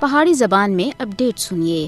پہاڑی زبان میں اپڈیٹ سنیے۔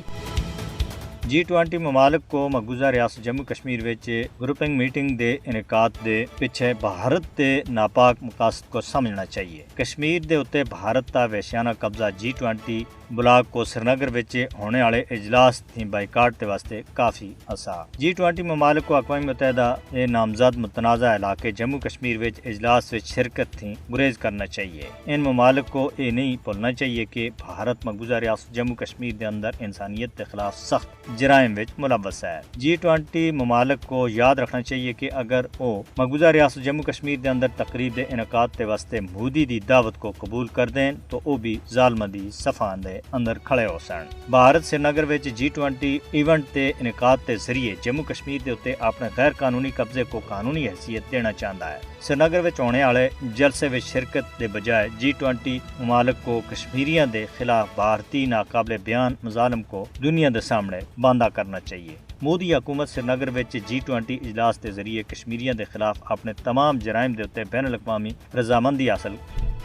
G20 ممالک کو مقبوضہ ریاست جموں کشمیر وچ گروپنگ میٹنگ دے انعقاد دے پیچھے بھارت دے ناپاک مقاصد کو سمجھنا چاہیے۔ کشمیر دے اتے بھارت دا وحشیانہ قبضہ G20 بلاک کو سری نگر وچ ہونے والے اجلاس تھی بائیکاٹ دے واسطے کافی آسا۔ G20 ممالک کو اقوام متحدہ اے نامزد متنازع علاقے جموں کشمیر وچ اجلاس وچ شرکت تھی گریز کرنا چاہیے۔ ان ممالک کو یہ نہیں بھولنا چاہیے کہ بھارت مقبوضہ ریاست جموں کشمیر دے اندر انسانیت کے خلاف سخت جرائم وچ ملوث ہے۔ G20 ممالک کو یاد رکھنا چاہیے کہ اگر وہ مقبوضہ ریاست جموں کشمیر دے اندر تقریب دے انعقاد دے واسطے مودی دی دعوت کو قبول کر دیں تو وہ بھی ظالماں دی صفاں دے اندر کھڑے ہو سن۔ بھارت سری نگر وچ G20 ایونٹ دے انعقاد کے ذریعے جموں کشمیر دے اتے اپنے غیر قانونی قبضے کو قانونی حیثیت دینا چاہتا ہے۔ سری نگر وچ ہونے والے جلسے وچ شرکت دے بجائے G20 ممالک کو کشمیریاں دے خلاف بھارتی ناقابل بیان مظالم کو دنیا دے سامنے باندھا کرنا چاہیے۔ مودی حکومت سری نگر وچ G20 اجلاس کے ذریعے کشمیریاں دے خلاف اپنے تمام جرائم دے اتے بین الاقوامی رضامندی حاصل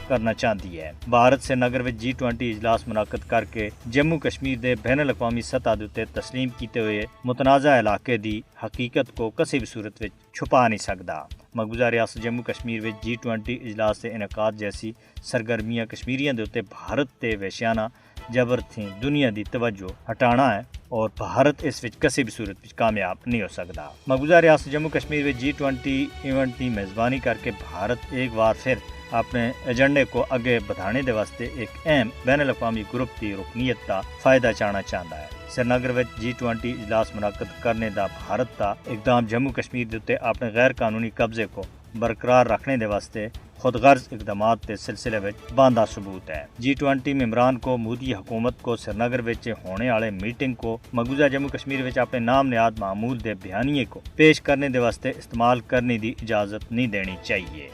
کرنا چاہتی ہے۔ بھارت سری نگر وچ G20 اجلاس منعقد کر کے جموں کشمیر دے بین الاقوامی سطح دے اتے تسلیم کیتے ہوئے متنازع علاقے دی حقیقت کو کسی بھی صورت وچ چھپا نہیں سکدا۔ مقبوضہ ریاست جموں کشمیر وچ G20 اجلاس کے انعقاد جیسی سرگرمیاں کشمیریاں دے اتے بھارت تے وحشیانہ جبر تھی دنیا دی توجہ ہٹانا ہے اور بھارت اس وچ کسی بھی صورت وچ کامیاب نہیں ہو سکتا۔ مقبوضہ ریاست جموں کشمیر وچ G20 ایونٹ کی میزبانی کر کے بھارت ایک بار پھر اپنے ایجنڈے کو آگے بڑھانے دے واسطے ایک اہم بین الاقوامی گروپ کی رکنیت کا فائدہ چاہنا چاہتا ہے۔ سری نگر وچ G20 اجلاس منعقد کرنے دا بھارت کا اقدام جموں کشمیر دے اتے اپنے غیر قانونی قبضے کو برقرار رکھنے دے واسطے خود غرض اقدامات کے سلسلے میں باندھا ثبوت ہے۔ G20 ممبران کو مودی حکومت کو سری نگر وچ ہونے والے میٹنگ کو مقبوضہ جموں کشمیر وچ اپنے نام نہاد معمول دے بیانیے کو پیش کرنے دے واسطے استعمال کرنے دی اجازت نہیں دینی چاہیے۔